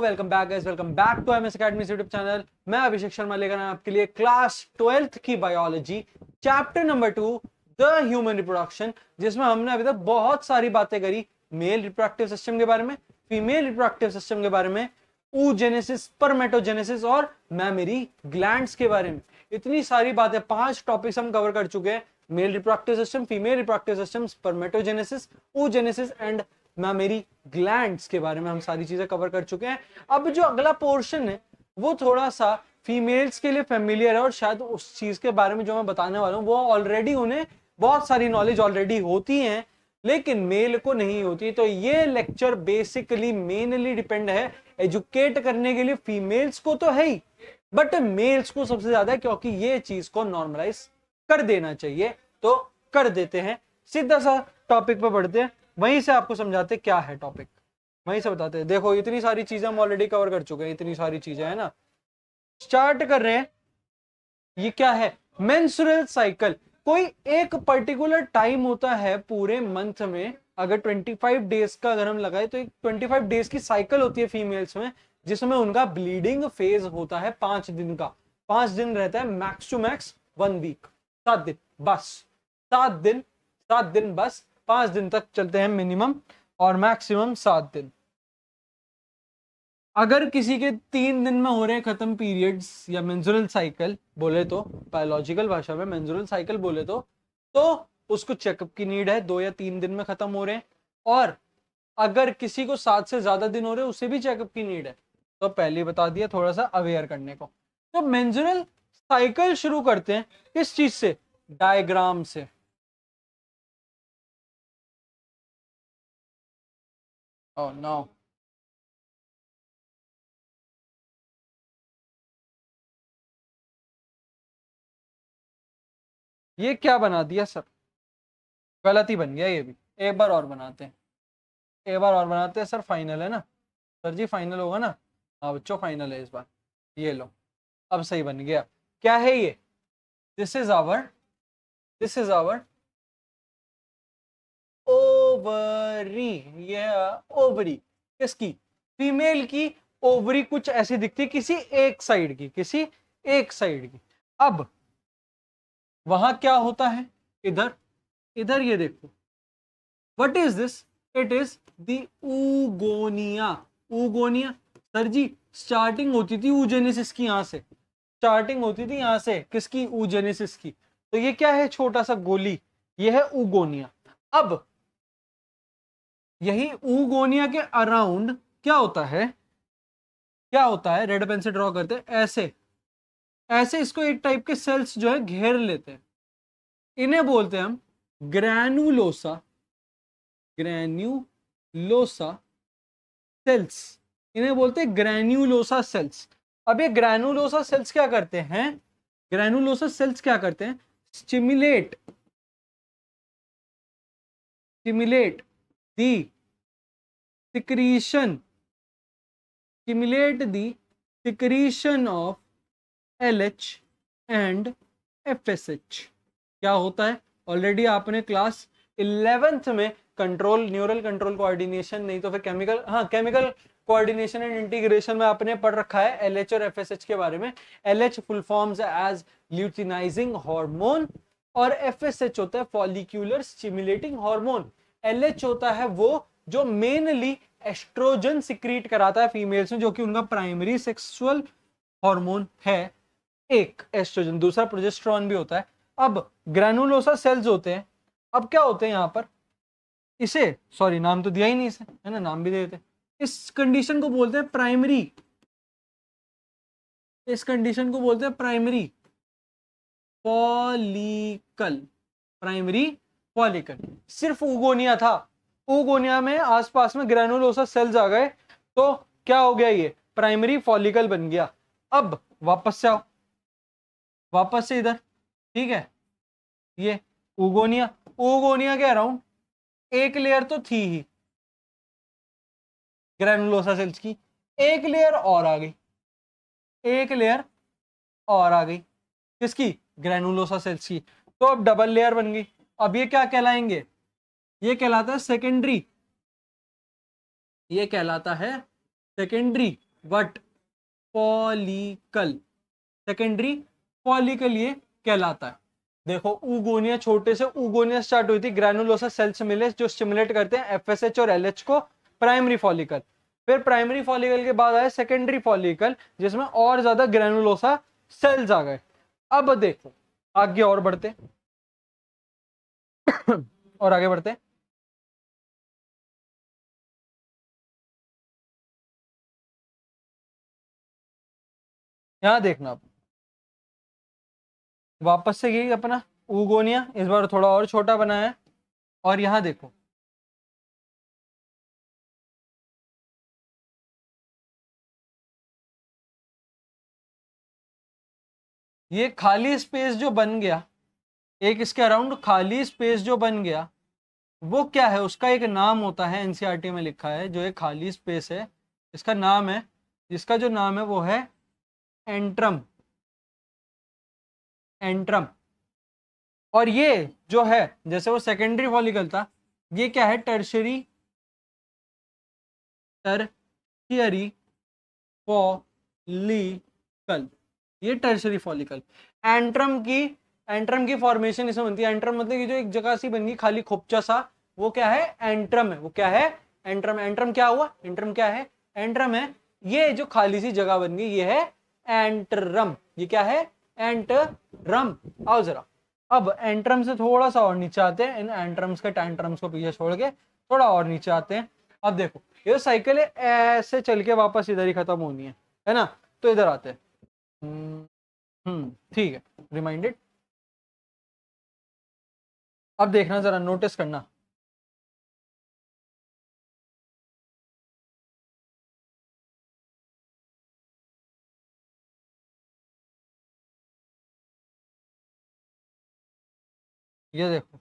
Welcome back guys, welcome back to MS academy YouTube channel. मैं अभिषेक शर्मा लेकर आया आपके लिए क्लास 12th की biology chapter number 2 the human reproduction, जिसमें हमने अभी तक बहुत सारी बातें करी मेल रिप्रोडक्टिव सिस्टम के बारे में, फीमेल रिप्रोडक्टिव सिस्टम के बारे में, oogenesis, स्पर्मेटोजेनेसिस और मैमरी ग्लैंड्स के बारे में। इतनी सारी बातें, 5 टॉपिक्स हम कवर कर चुके हैं। Male reproductive system, female reproductive system, spermatogenesis, oogenesis and memory glands के बारे में हम सारी चीजें कवर कर चुके हैं। अब जो अगला पोर्शन है वो थोड़ा सा फीमेल्स के लिए फेमिलियर है और शायद उस चीज के बारे में जो मैं बताने वाला हूँ वो ऑलरेडी उन्हें बहुत सारी नॉलेज ऑलरेडी होती है, लेकिन मेल को नहीं होती। तो ये लेक्चर बेसिकली मेनली डिपेंड है एजुकेट करने के लिए फीमेल्स को तो है ही, बट मेल्स को सबसे ज्यादा है, क्योंकि ये चीज को नॉर्मलाइज कर देना चाहिए। तो कर देते हैं, सीधा सा टॉपिक पे बढ़ते हैं, वहीं से आपको समझाते क्या है टॉपिक, वहीं से बताते हैं। देखो इतनी सारी चीजें हम ऑलरेडी कवर कर चुके हैं, इतनी सारी चीजें है ना। स्टार्ट कर रहे हैं। ये क्या है? Menstrual cycle. कोई एक पर्टिकुलर टाइम होता है पूरे मंथ में, अगर 25 डेज का अगर हम लगाए तो एक 25 डेज की साइकिल होती है फीमेल्स में, जिसमें उनका ब्लीडिंग फेज होता है 5 दिन का। 5 दिन रहता है, मैक्स टू मैक्स 1 वीक, 7 दिन बस। 7 दिन, 7 दिन बस, 5 दिन तक चलते हैं मिनिमम और मैक्सिमम 7 दिन। अगर किसी के 3 दिन में हो रहे हैं खत्म पीरियड्स या मेंस्ट्रुअल साइकिल बोले तो, बायोलॉजिकल भाषा में मेंस्ट्रुअल साइकिल बोले तो उसको चेकअप की नीड है। 2 या 3 दिन में खत्म हो रहे हैं, और अगर किसी को 7 से ज्यादा दिन हो रहे हैं उसे भी चेकअप की नीड है। तो पहले बता दिया, थोड़ा सा अवेयर करने को। तो मेंस्ट्रुअल साइकिल शुरू करते हैं किस चीज से? डायग्राम से। ओह नो, ये क्या बना दिया सर? गलत ही बन गया ये भी। एक बार और बनाते हैं, एक बार और बनाते हैं सर। फाइनल है ना सर जी? फाइनल होगा ना? हाँ बच्चों, फाइनल है इस बार। ये लो, अब सही बन गया। क्या है ये? This is our, this is our ovary. ये ओवरी किसकी? फीमेल की। ओवरी कुछ ऐसी दिखती है, किसी एक साइड की, किसी एक साइड की। अब वहां क्या होता है? इधर, इधर ये देखो, what is this? It is the oogonia. Oogonia sir ji, starting होती थी ऊजेनेसिस की, यहां से स्टार्टिंग होती थी, यहां से किसकी? ऊजेनेसिस की। तो ये क्या है? छोटा सा गोली, ये है ऊगोनिया। अब यही ऊगोनिया के अराउंड क्या होता है? क्या होता है? रेड पेन से ड्रॉ करते हैं, ऐसे ऐसे इसको एक टाइप के सेल्स जो है घेर लेते हैं। इन्हें बोलते हैं हम ग्रैनुलोसा, ग्रैन्यूलोसा सेल्स। इन्हें बोलते हैं ग्रैन्युलोसा सेल्स। अब ये ग्रैनुलोसा सेल्स क्या करते हैं? ग्रैनुलोसा सेल्स क्या करते हैं? Stimulate, stimulate the secretion, stimulate the secretion of LH and FSH। क्या होता है? ऑलरेडी आपने क्लास 11th में कंट्रोल, न्यूरल कंट्रोल कोऑर्डिनेशन, नहीं तो फिर केमिकल, हाँ केमिकल कोऑर्डिनेशन एंड इंटीग्रेशन में आपने पढ़ रखा है LH और FSH के बारे में। LH full forms as luteinizing hormone और FSH होता है फॉलिक्यूलर स्टिमुलेटिंग हार्मोन। LH होता है वो जो मेनली एस्ट्रोजन सिक्रीट कराता है फीमेल्स में, जो कि उनका प्राइमरी सेक्सुअल हार्मोन है। एक एस्ट्रोजन, दूसरा प्रोजेस्टेरॉन भी होता है। अब ग्रैनुलोसा सेल्स होते हैं। अब क्या होते हैं यहाँ पर? इसे, सॉरी नाम तो दिया ही नहीं इसे, है ना, नाम भी दे देते। इस कंडीशन को बोलते हैं प्राइमरी, इस कंडीशन को बोलते हैं प्राइमरी फॉलिकल, प्राइमरी फॉलिकल। सिर्फ उगोनिया था, उगोनिया में आसपास में ग्रैनुलोसा सेल्स आ गए तो क्या हो गया? ये प्राइमरी फॉलिकल बन गया। अब वापस से आओ, वापस से इधर, ठीक है। ये उगोनिया, उगोनिया के अराउंड एक लेयर तो थी ही ग्रैनुलोसा सेल्स की, एक लेयर और आ गई, एक लेयर और आ गई किसकी? ग्रैनुलोसा सेल्स की। तो अब डबल लेयर बन गई। अब ये क्या कहलाएंगे? ये कहलाता है सेकेंडरी, ये कहलाता है secondary what follicle, secondary follicle ये कहलाता है। देखो ऊगोनिया, छोटे से ऊगोनिया स्टार्ट हुई थी, ग्रैनुलोसा सेल से मिले जो स्टिमुलेट करते हैं एफएसएच और एलएच को, प्राइमरी फॉलिकल। फिर प्राइमरी फॉलिकल के बाद आया सेकेंडरी फॉलिकल जिसमें और ज्यादा ग्रैनुलोसा सेल्स आ गए। अब देखो आगे और बढ़ते और आगे बढ़ते। यहां देखना आप, वापस से यही अपना ऊगोनिया, इस बार थोड़ा और छोटा बनाया है। और यहां देखो ये खाली स्पेस जो बन गया, एक इसके अराउंड खाली स्पेस जो बन गया, वो क्या है, उसका एक नाम होता है, एनसीईआरटी में लिखा है। जो एक खाली स्पेस है इसका नाम है, जिसका जो नाम है वो है एंट्रम, एंट्रम। और ये जो है, जैसे वो सेकेंडरी फॉलिकल था, ये क्या है, टर्शियरी, टर्शियरी फॉलिकल, ये टर्शियरी फॉलिकल। एंट्रम की फॉर्मेशन इसमें बनती है। एंट्रम मतलब ये जो एक जगह सी बन गई खाली खोपचा सा, वो क्या है, एंट्रम है। वो क्या है, एंट्रम। एंट्रम क्या हुआ, एंट्रम क्या है, एंट्रम है। ये जो खाली सी जगह बन गई ये है एंट्रम। ये क्या है, एंट्रम। आओ जरा, अब एंट्रम से थोड़ा सा और नीचे आते हैं, इन एंट्रम्स के टैंट्रम्स को पीछे छोड़ के थोड़ा और नीचे आते हैं। अब देखो ये साइकिल है, ऐसे चल के वापस इधर ही खत्म होनी है ना। तो इधर आते हैं। ठीक है, रिमाइंडेड। अब देखना जरा, नोटिस करना। ये देखो,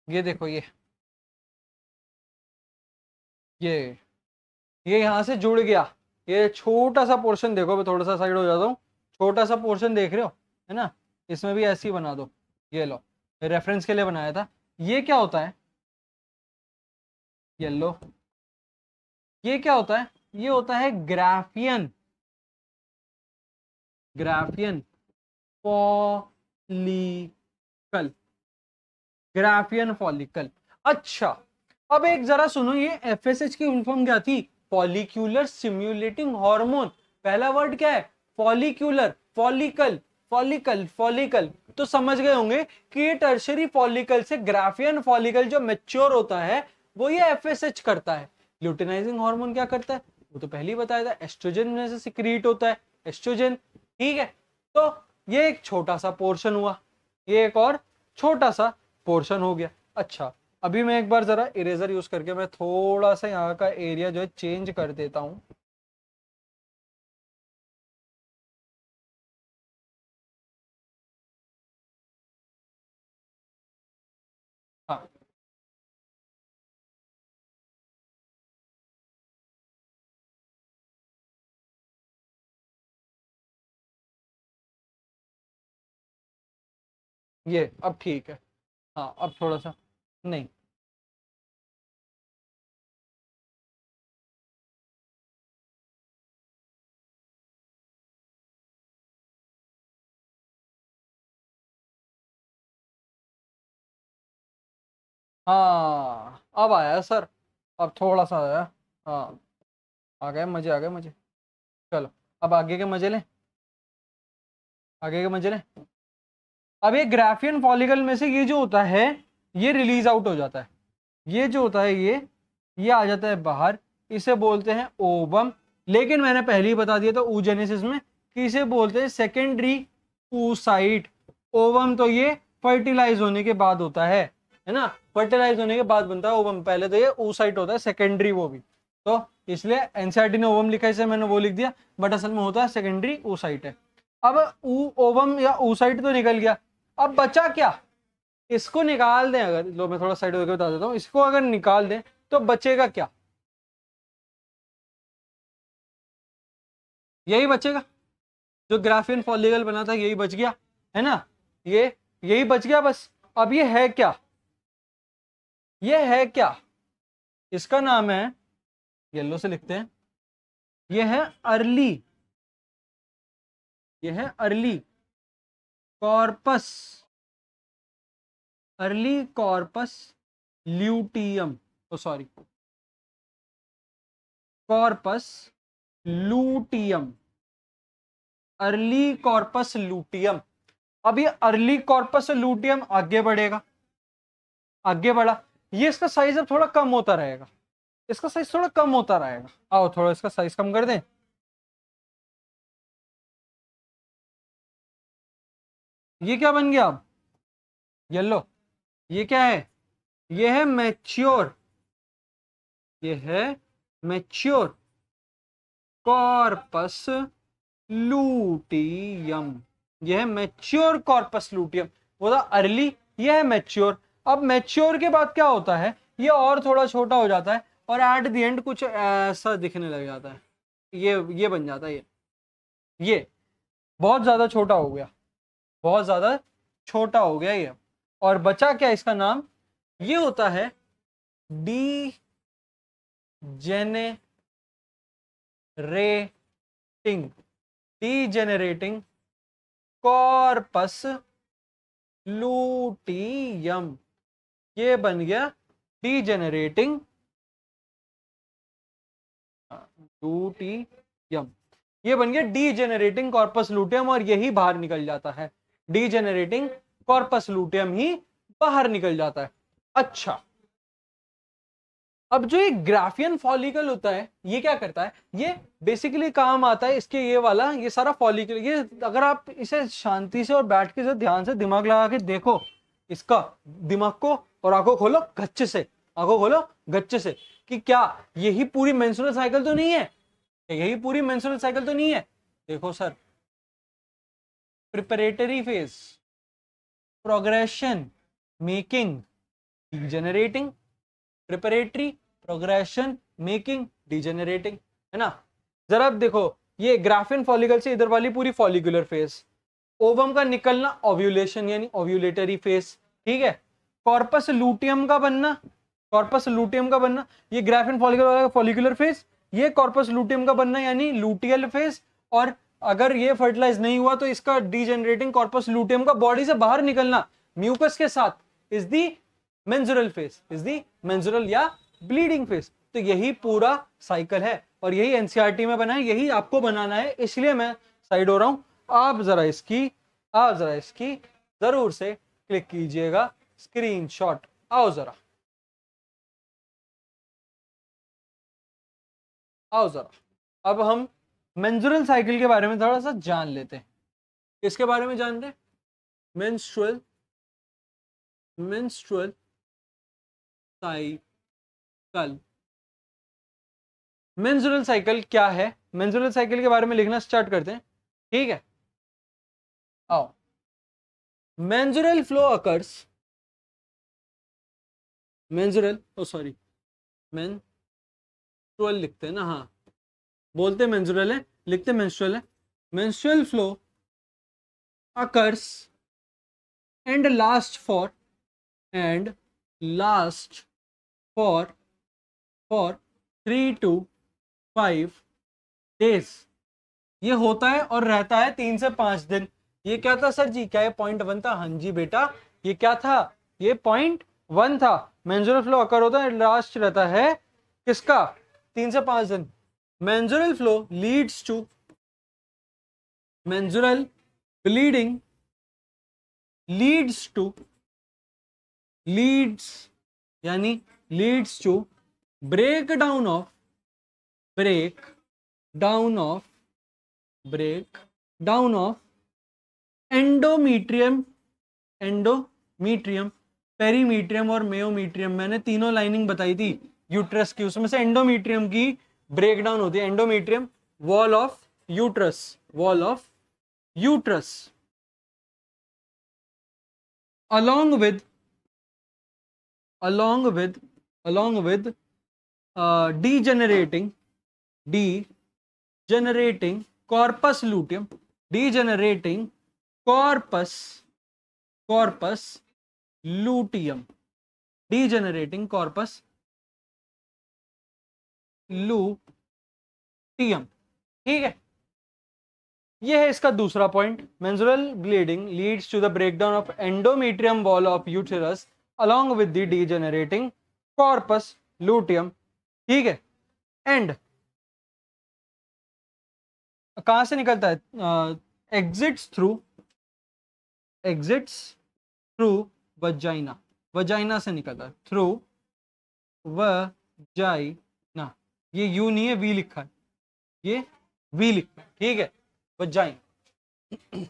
ये देखो, ये ये यहां से जुड़ गया। ये छोटा सा पोर्शन देखो, मैं थोड़ा सा साइड हो जाता हूँ। छोटा सा पोर्शन देख रहे हो, है ना, इसमें भी ऐसे ही बना दो। ये लो, रेफरेंस के लिए बनाया था। ये क्या होता है, येलो, ये क्या होता है, ये होता है Graafian, Graafian follicle, Graafian follicle. अच्छा, अब एक जरा सुनो, ये एफएसएच की फुल फॉर्म क्या थी, फॉलिक्यूलर स्टिम्युलेटिंग हार्मोन। पहला वर्ड क्या है, फॉलिक्यूलर, फॉलिकल, फॉलिकल, फॉलिकल। तो समझ गए होंगे कि ये टर्शरी फॉलिकल से ग्राफियन फॉलिकल जो मैच्योर होता है वो ये एफएसएच करता है। ल्यूटिनाइजिंग हार्मोन क्या करता है, वो तो पहले ही बताया था, एस्ट्रोजन में से सिक्रीट होता है, एस्ट्रोजन। ठीक है, तो ये एक छोटा सा पोर्शन हुआ, ये एक और छोटा सा पोर्शन हो गया। अच्छा, अभी मैं एक बार जरा इरेजर यूज करके मैं थोड़ा सा यहाँ का एरिया जो है चेंज कर देता हूँ। हाँ, ये अब ठीक है। हाँ, अब थोड़ा सा, नहीं, हाँ अब आया सर, अब थोड़ा सा आया। हाँ, आ गए मजे, आ गए मजे। चलो, अब आगे के मजे लें, आगे के मजे लें। अब ये ग्राफियन फॉलिकल में से ये जो होता है ये रिलीज आउट हो जाता है। ये जो होता है ये आ जाता है बाहर, इसे बोलते हैं ओवम। लेकिन मैंने पहले ही बता दिया था oogenesis में कि इसे बोलते हैं सेकेंडरी oocyte। ओवम तो ये फर्टिलाइज होने के बाद होता है ना, फर्टिलाइज होने के बाद बनता है ओवम। पहले तो ये oocyte होता है, सेकेंडरी वो भी। तो इसलिए एनसीईआरटी ने ओवम लिखा है, इसे मैंने वो लिख दिया, बट असल में होता है सेकेंडरी oocyte है। अब ओवम या oocyte तो निकल गया, अब बचा क्या, इसको निकाल दें अगर, लो मैं थोड़ा साइड होकर बता देता हूँ, इसको अगर निकाल दें तो बचेगा क्या, यही बचेगा, जो ग्राफियन फॉलिकल बना था यही बच गया, है ना, ये यही बच गया बस। अब ये है क्या, ये है क्या, इसका नाम है, येलो से लिखते हैं, ये है अर्ली, ये है early corpus, early corpus luteum, oh sorry, corpus luteum, early corpus luteum. अब ये अर्ली कॉर्पस लूटियम आगे बढ़ेगा, आगे बढ़ा, ये इसका साइज अब थोड़ा कम होता रहेगा, इसका साइज थोड़ा कम होता रहेगा। आओ थोड़ा इसका साइज कम कर दें। ये क्या बन गया अब, येलो, ये क्या है, ये है मैच्योर, ये है मैच्योर कॉर्पस लूटियम, ये है मैच्योर कॉर्पस लूटियम। वो था अर्ली, ये है मैच्योर। अब मैच्योर के बाद क्या होता है, ये और थोड़ा छोटा हो जाता है और एट द एंड कुछ ऐसा दिखने लग जाता है, ये बन जाता है, ये बहुत ज्यादा छोटा हो गया, बहुत ज्यादा छोटा हो गया ये। और बचा क्या इसका नाम, ये होता है डी जेनेरेटिंग, डीजेनरेटिंग कॉर्पस लूटियम, ये बन गया डीजेनरेटिंग लूटियम, ये बन गया डीजेनरेटिंग कॉर्पस लूटियम, और यही बाहर निकल जाता है, डीजेनरेटिंग कॉर्पस लूटियम ही बाहर निकल जाता है। अच्छा, अब जो ये ग्राफियन फॉलिकल होता है, ये क्या करता है, ये बेसिकली काम आता है इसके, ये वाला ये सारा फॉलिकल, ये अगर आप इसे शांति से और बैठ के ध्यान से दिमाग लगा के देखो इसका, दिमाग को और आंखों खोलो गच्चे से, आंखों खोलो गच्चे से, कि क्या यही पूरी मेंस्ट्रुअल साइकिल तो नहीं है, यही पूरी मेंस्ट्रुअल साइकिल तो नहीं है। देखो sir, preparatory phase, progression, making, degenerating, preparatory, progression, making, degenerating, है ना। जरा अब देखो, ये ग्राफियन फॉलिकल से इधर वाली पूरी फॉलिकुलर फेज, ओवम का निकलना ओव्यूलेशन यानी ओव्यूलेटरी फेज, ठीक है। कॉर्पस लूटियम का बनना, कॉर्पस लूटियम का बनना, ये ग्राफियन फॉलिकल वाला फॉलिकुलर फेज, ये कॉर्पस लूटियम का बनना यानी लूटियल फेज। और अगर ये फर्टिलाइज नहीं हुआ तो इसका डीजेनरेटिंग कॉर्पस लूटियम का बॉडी से बाहर निकलना म्यूकस के साथ is the menstrual phase, is the menstrual या ब्लीडिंग फेज। तो यही पूरा साइकिल है और यही एनसीईआरटी में बना है, यही आपको बनाना है, इसलिए मैं साइड हो रहा हूं। आप जरा इसकी जरूर से क्लिक कीजिएगा स्क्रीनशॉट। आओ जरा, आओ जरा, अब हम मेंजुरल साइकिल के बारे में थोड़ा सा जान लेते हैं। इसके बारे में जानते हैं, menstrual menstrual cycle, menstrual cycle क्या है, मेंस्ट्रुअल साइकिल के बारे में लिखना स्टार्ट करते हैं, ठीक है। आओ, मेंस्ट्रुअल फ्लो अकर्स, मेंस्ट्रुअल, ओ सॉरी, मेंस्ट्रुअल लिखते हैं ना, हाँ बोलते मेंस्ट्रुअल है, लिखते मेंस्ट्रुअल है। Menstrual flow occurs and last for 3 to 5 days, ये होता है और रहता है 3 से 5 दिन। ये क्या था सर जी, क्या ये पॉइंट 1 था? हाँ जी बेटा, ये क्या था, ये पॉइंट 1 था। मेंजुरल फ्लो अकर होता है, लास्ट रहता है किसका, 3 से 5 दिन। Menstrual flow leads to menstrual bleeding, leads यानी leads to break down of endometrium, perimetrium और मेयोमीट्रियम। मैंने तीनों लाइनिंग बताई थी यूट्रस की, उसमें से एंडोमीट्रियम की ब्रेकडाउन होती है। Endometrium wall of uterus along with degenerating corpus luteum, degenerating corpus luteum, degenerating corpus luteum, ठीक है, ये है इसका दूसरा point. Menstrual bleeding leads to the breakdown of endometrium wall of uterus along with the degenerating corpus luteum. ठीक है, and कहां से निकलता है? एग्जिट्स थ्रू वजाइना, वजाइना से निकलता है, थ्रू वजाइना। ये यू नहीं है, वी लिखा है, ये वी लिखा है, ठीक है, वजाइना।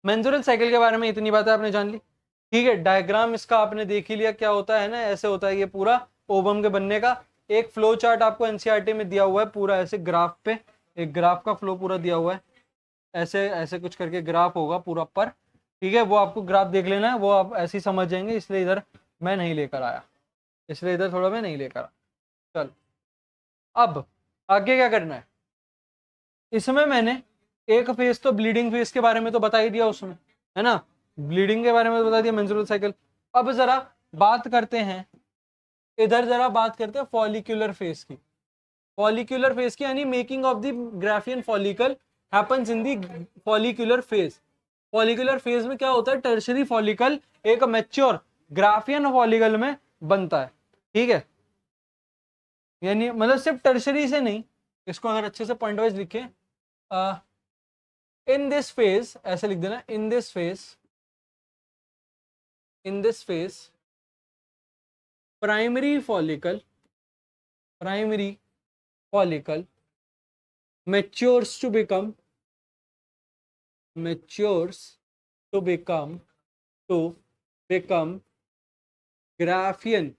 मेंस्ट्रुअल साइकिल के बारे में इतनी बातें आपने जान ली, ठीक है। डायग्राम इसका आपने देख ही लिया, क्या होता है ना, ऐसे होता है ये पूरा ओवम के बनने का। एक फ्लो चार्ट आपको एनसीईआरटी में दिया हुआ है पूरा, ऐसे ग्राफ पे, एक ग्राफ का फ्लो पूरा दिया हुआ है, ऐसे ऐसे कुछ करके ग्राफ होगा पूरा पर, ठीक है। वो आपको ग्राफ देख लेना है, वो आप ऐसे ही समझ जाएंगे, इसलिए इधर मैं नहीं लेकर आया, इसलिए इधर थोड़ा मैं नहीं लेकर आया। चल अब आगे क्या करना है, इसमें मैंने एक फेज तो ब्लीडिंग फेज के बारे में तो बता ही दिया उसमें, है ना, ब्लीडिंग के बारे में तो बता दिया, मेंस्ट्रुअल साइकिल। अब जरा बात करते हैं, इधर जरा बात करते हैं फॉलिक्यूलर फेज की। फॉलिक्यूलर फेज की यानी making of the Graafian follicle happens in the follicular phase. Follicular phase में क्या होता है, टर्शरी फॉलिकल एक मैच्योर ग्राफियन फॉलिकल में बनता है, ठीक है। यानी मतलब सिर्फ टर्शरी से नहीं, इसको अगर अच्छे से पॉइंट वाइज लिखे, इन दिस फेज, ऐसे लिख देना, in this phase primary follicle matures to become graphian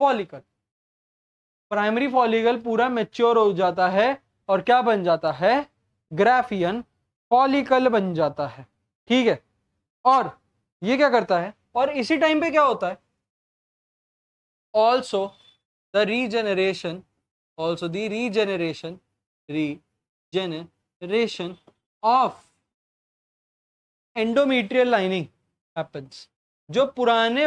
follicle. Primary follicle पूरा मेच्योर हो जाता है और क्या बन जाता है, ग्राफियन फॉलिकल बन जाता है, ठीक है। और ये क्या करता है, और इसी टाइम पे क्या होता है, also the regeneration of endometrial lining happens. जो पुराने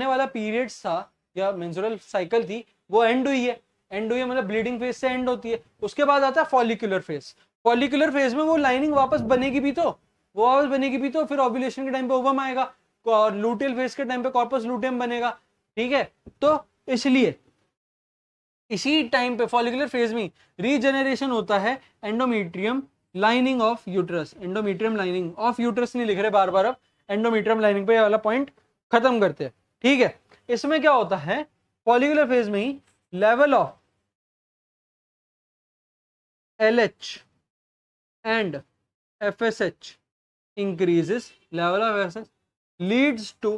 वाला पीरियड्स था या मेंस्ट्रुअल साइकिल थी, वो एंड हुई है, मतलब ब्लीडिंग फेज से एंड होती है। उसके बाद आता है फॉलिक्यूलर फेज। फॉलिक्यूलर फेज में वो लाइनिंग वापस बनेगी भी तो, फिर ओव्यूलेशन के टाइम पे ओवम आएगा, और लूटियल फेज के टाइम पे कॉर्पस लूटियम बनेगा, ठीक है। तो इसलिए इसी टाइम पे फॉलिकुलर फेज में रीजेनरेशन होता है endometrium lining of uterus. Endometrium lining of uterus नहीं लिख रहे बार बार, अब एंडोमेट्रियम लाइनिंग पे ये वाला पॉइंट खत्म करते हैं, ठीक है। इसमें क्या होता है, फॉलिकुलर फेज में ही level of LH and FSH increases, level of FSH leads to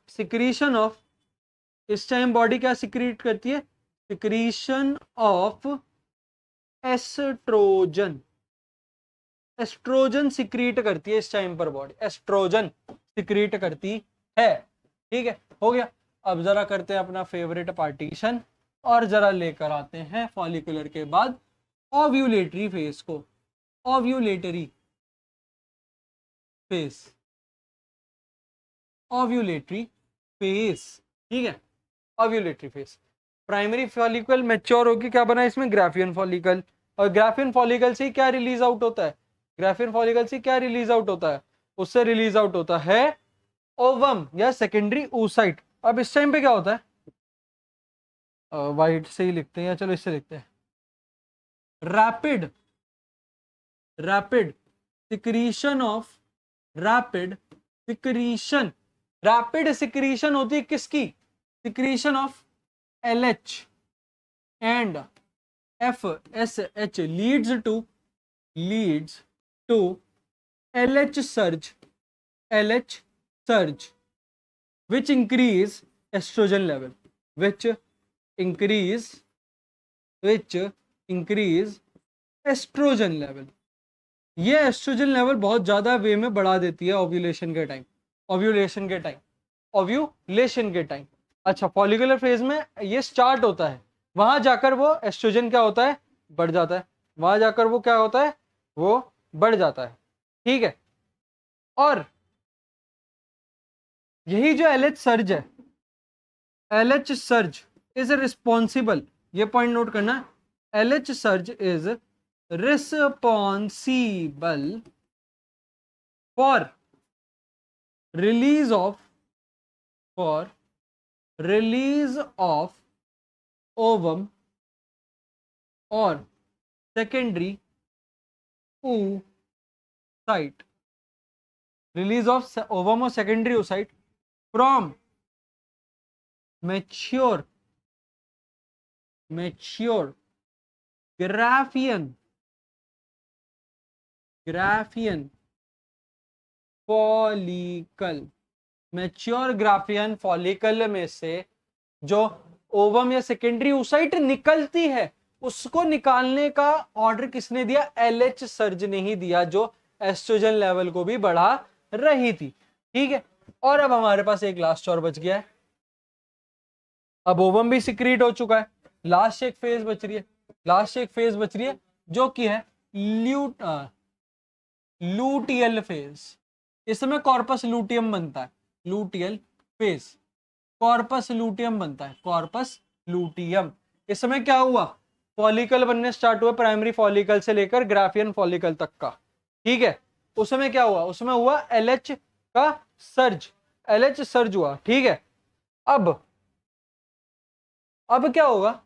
secretion of, इस टाइम बॉडी क्या सिक्रीट करती है, सिक्रीशन ऑफ एस्ट्रोजन सिक्रीट करती है इस टाइम पर बॉडी, एस्ट्रोजन सिक्रीट करती है, ठीक है। हो गया। अब जरा करते हैं अपना फेवरेट पार्टीशन और जरा लेकर आते हैं फॉलिकुलर के बाद ओव्यूलेटरी फेज को। ओव्यूलेटरी फेज, ठीक है। Ovulatory phase, primary follicle mature होगी, क्या बना इसमें, ग्राफियन फॉलिकल। और ग्राफियन फॉलिकल से क्या रिलीज आउट होता है, उससे रिलीज आउट होता है ओवम या सेकेंडरी oocyte। अब इस टाइम पे क्या होता है, वाइट से ही लिखते हैं, या चलो इससे लिखते हैं, रैपिड सिक्रीशन होती है किसकी, secretion of LH and FSH leads to LH surge which increase estrogen level, estrogen level. ये एस्ट्रोजन लेवल बहुत ज्यादा वे में बढ़ा देती है ओव्यूलेशन के टाइम। अच्छा, फॉलिकुलर फेज में ये स्टार्ट होता है, वहां जाकर वो एस्ट्रोजन क्या होता है, बढ़ जाता है, वहां जाकर वो क्या होता है, वो बढ़ जाता है, ठीक है। और यही जो एलएच सर्ज है, एलएच सर्ज इज रिस्पॉन्सिबल, ये पॉइंट नोट करना, LH surge is responsible for release of, for release of ovum और secondary oocyte, release of ovum और secondary oocyte from mature Graafian follicle, mature Graafian follicle में से जो ovum या secondary oocyte निकलती है, उसको निकालने का ऑर्डर किसने दिया, एलएच सर्ज ने ही दिया, जो एस्ट्रोजन लेवल को भी बढ़ा रही थी, ठीक है। और अब हमारे पास एक लास्ट और बच गया है, अब ओवम भी सिक्रीट हो चुका है, लास्ट एक फेज बच रही है, लास्ट एक फेज बच रही है जो कि है लूटियल फेज। इसमें कॉर्पस लूटियम बनता है, लूटियल फेज, कॉर्पस लूटियम बनता है, कॉर्पस लूटियम। इसमें क्या हुआ, फॉलिकल बनने स्टार्ट हुआ, प्राइमरी फॉलिकल से लेकर ग्राफियन फॉलिकल तक का, ठीक है। उसमें क्या हुआ, उसमें हुआ एलएच का सर्ज, एलएच सर्ज हुआ, ठीक है। अब क्या होगा,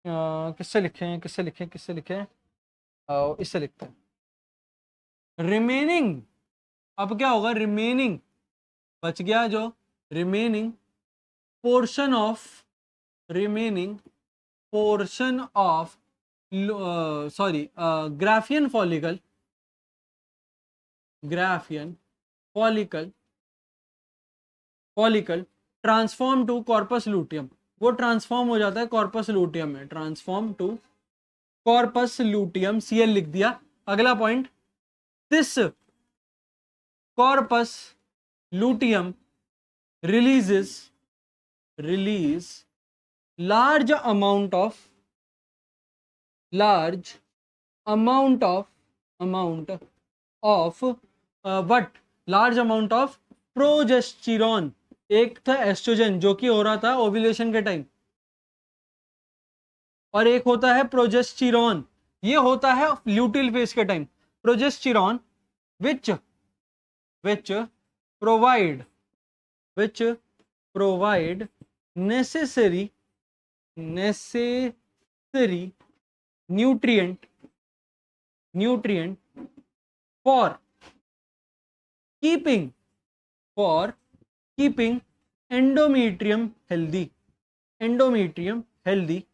किससे लिखें, किससे लिखें, किससे लिखें, इससे लिखते हैं, रिमेनिंग। अब क्या होगा, रिमेनिंग बच गया जो remaining portion of, remaining portion of sorry Graafian follicle, Graafian follicle, follicle transform to corpus luteum, वो ट्रांसफॉर्म हो जाता है कॉर्पस लूटियम में, transform to corpus luteum, CL लिख दिया। अगला point, this corpus luteum release large amount of what, large amount of progesterone, एक था एस्ट्रोजन जो कि हो रहा था ओव्यूलेशन के टाइम, और एक होता है प्रोजेस्टेरॉन, ये होता है ल्यूटिल फेज के time. Progesterone which provide necessary nutrient for keeping endometrium healthy, endometrium healthy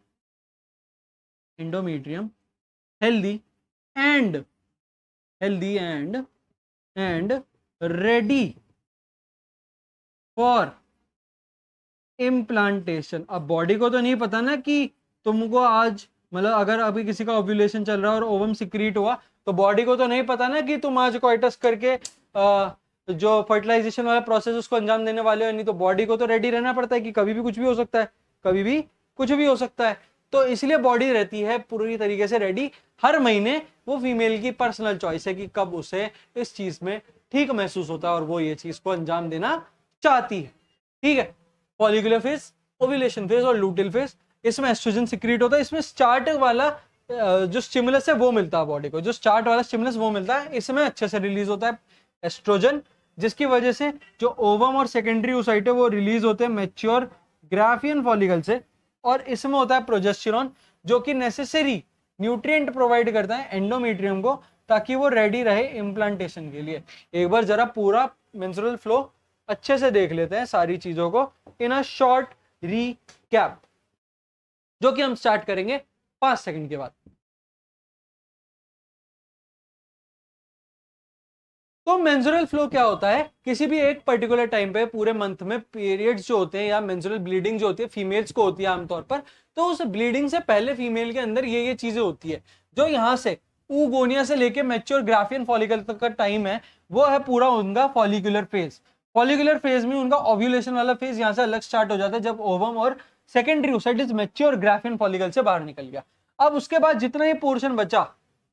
and ready for implantation. अब बॉडी को तो नहीं पता ना कि तुमको आज, मतलब अगर अभी किसी का ओव्यूलेशन चल रहा है और ओवम सिक्रीट हुआ, तो बॉडी को तो नहीं पता ना कि तुम आज कोइटस करके जो फर्टिलाइजेशन वाला प्रोसेस उसको अंजाम देने वाले हो, नहीं तो बॉडी को तो रेडी रहना पड़ता है कि कभी भी कुछ भी हो सकता है, कभी भी कुछ भी हो सकता है। तो इसलिए बॉडी रहती है पूरी तरीके से रेडी, हर महीने वो फीमेल की पर्सनल चॉइस है कि कब उसे इस चीज में ठीक महसूस होता है और वो ये चीज को अंजाम देना चाहती है, ठीक है। फॉलिकुलर फेज, ओव्यूलेशन फेज और लूटियल फेज, इसमें एस्ट्रोजन सिक्रीट होता है, इसमें स्टार्ट वाला जो स्टिमुलस है वो मिलता है बॉडी को, जो स्टार्ट वाला स्टिमुलस वो मिलता है, इसमें अच्छे से रिलीज होता है एस्ट्रोजन, जिसकी वजह से जो ओवम और सेकेंडरी oocyte है वो रिलीज होते हैं मैच्योर ग्राफियन फॉलिकल से, और इसमें होता है प्रोजेस्टेरॉन जो कि नेसेसरी न्यूट्रिएंट प्रोवाइड करता है एंडोमेट्रियम को, ताकि वो रेडी रहे इम्प्लांटेशन के लिए। एक बार जरा पूरा मेंस्ट्रुअल फ्लो अच्छे से देख लेते हैं सारी चीजों को इन अ शॉर्ट रीकैप, जो कि हम स्टार्ट करेंगे 5 सेकंड के बाद। तो मेंस्ट्रुअल फ्लो क्या होता है, किसी भी एक पर्टिकुलर टाइम पे पूरे मंथ में पीरियड्स जो होते हैं या मेंस्ट्रुअल ब्लीडिंग जो होती है फीमेल्स को होती है आमतौर पर, तो उस ब्लीडिंग से पहले फीमेल के अंदर ये चीजें होती है, जो यहाँ से ऊगोनिया से लेके मैच्योर ग्राफियन फॉलिकल तक का टाइम है, वो है पूरा उनका फॉलिकुलर फेज। फॉलिकुलर फेज में उनका ओव्यूलेशन वाला फेज यहाँ से अलग स्टार्ट हो जाता है, जब ओवम और secondary oocyte is mature Graafian follicle से बाहर निकल गया। अब उसके बाद जितना ये पोर्शन बचा,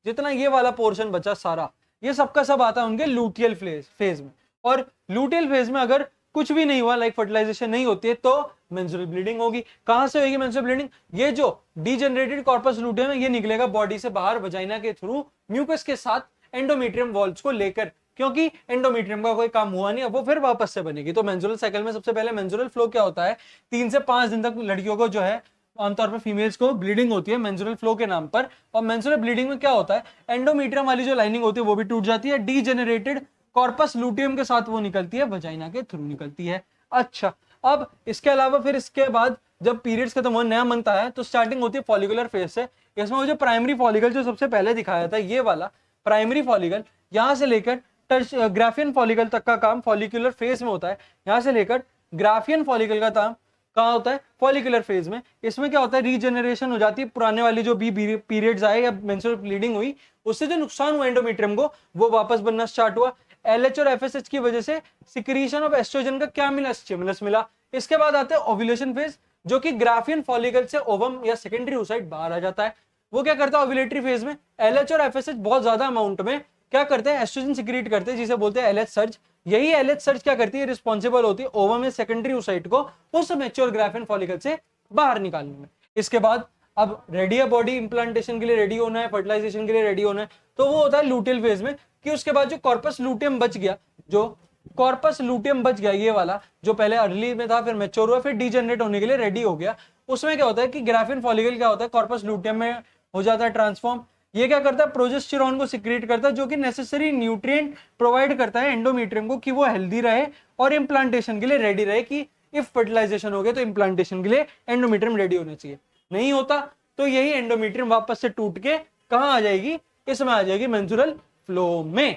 जितना ये वाला पोर्शन बचा सारा, ये सबका सब आता है उनके लूटियल फेज में। और लूटियल फेज में अगर कुछ भी नहीं हुआ, लाइक फर्टिलाइजेशन नहीं होती है, तो मेंस्ट्रुअल ब्लीडिंग होगी। कहां से होगी मेंस्ट्रुअल ब्लीडिंग? ये जो डीजनरेटेड कॉर्पस लूटियम है ये निकलेगा बॉडी से बाहर वजाइना के थ्रू म्यूकस के साथ एंडोमेट्रियम वॉल्स को लेकर, क्योंकि एंडोमेट्रियम का कोई काम हुआ नहीं, अब वो फिर वापस से बनेगी। तो मेंस्ट्रुअल साइकिल में सबसे पहले मेंस्ट्रुअल फ्लो क्या होता है, 3 से 5 दिन तक लड़कियों को जो है आमतौर पर फीमेल्स को ब्लीडिंग होती है मेंस्ट्रुअल फ्लो के नाम पर। और मेंस्ट्रुअल ब्लीडिंग में क्या होता है, एंडोमेट्रियम वाली जो लाइनिंग होती है वो भी टूट जाती है, डीजनरेटेड कॉर्पस लूटियम के साथ वो निकलती है, वजाइना के थ्रू निकलती है। अच्छा, अब इसके अलावा फिर इसके बाद जब पीरियड्स खत्म हो, नया मंथ आया, तो स्टार्टिंग होती है फॉलिकुलर फेज से। इसमें वो जो प्राइमरी फॉलिकल जो सबसे पहले दिखाया था, ये वाला प्राइमरी फॉलिकल, यहां से लेकर ग्राफियन फॉलिकल तक का काम फॉलिकुलर फेज में होता है। यहां से लेकर ग्राफियन फॉलिकल का काम कहाँ होता है, फॉलिकुलर फेज में। इसमें क्या होता है, रीजनरेशन हो जाती है, पुराने वाली जो भी पीरियड्स आए या मेंस्ट्रुअल ब्लीडिंग हुई उससे जो नुकसान हुआ एंडोमेट्रियम को, वो वापस बनना स्टार्ट हुआ। एलएच और एफएसएच की वजह से सिक्रीशन ऑफ एस्ट्रोजन का क्या मिला, स्टिमुलस मिला। इसके बाद आते हैं ओव्यूलेशन फेज, जो कि ग्राफियन फॉलिकल से ओवम या सेकेंडरी oocyte बाहर आ जाता है। वो क्या करता है ओव्यूलेटरी फेज में, एलएच और एफएसएच बहुत ज्यादा अमाउंट में क्या करते हैं, एस्ट्रोजन सिक्रीट करते हैं, जिसे बोलते हैं एलएच सर्ज। यही एलएच सर्ज क्या करती है, रिस्पॉन्सिबल होती है ओवम या सेकेंडरी oocyte को उस मैच्योर ग्राफियन फॉलिकल से बाहर निकालने में। इसके बाद अब रेडी है बॉडी इम्प्लांटेशन के लिए रेडी होना है, फर्टिलाइजेशन के लिए रेडी होना है, तो वो होता है लूटियल फेज में। कि उसके बाद जो कॉर्पस लूटियम बच गया, जो कॉर्पस लूटियम बच गया ये वाला, जो पहले अर्ली में था फिर मैच्योर हुआ फिर डीजनरेट होने के लिए रेडी हो गया, उसमें क्या होता है कि ग्राफियन फॉलिकल क्या होता है, कॉर्पस लूटियम में हो जाता है ट्रांसफॉर्म। ये क्या करता है, प्रोजेस्टेरॉन को सिक्रीट करता है, जो कि नेसेसरी न्यूट्रिएंट प्रोवाइड करता है एंडोमेट्रियम को कि वो हेल्दी रहे और इम्प्लांटेशन के लिए रेडी रहे। कि इफ फर्टिलाइजेशन हो गया तो इम्प्लांटेशन के लिए एंडोमेट्रियम रेडी होना चाहिए, नहीं होता तो यही एंडोमेट्रियम वापस से टूट के कहाँ आ जाएगी, इसमें आ जाएगी मेंस्ट्रुअल फ्लो में।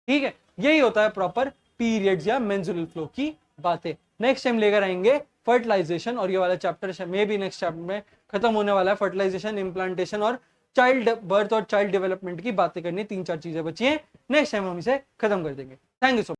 ठीक है, यही होता है प्रॉपर पीरियड्स या मेंस्ट्रुअल फ्लो की बातें। नेक्स्ट टाइम लेकर आएंगे फर्टिलाइजेशन, और ये वाला चैप्टर में भी नेक्स्ट चैप्टर में खत्म होने वाला है। फर्टिलाइजेशन, इम्प्लांटेशन और चाइल्ड बर्थ और चाइल्ड डेवलपमेंट की बातें करनी, 3-4 चीजें बची हैं, नेक्स्ट टाइम हम इसे खत्म कर देंगे। Thank you so much.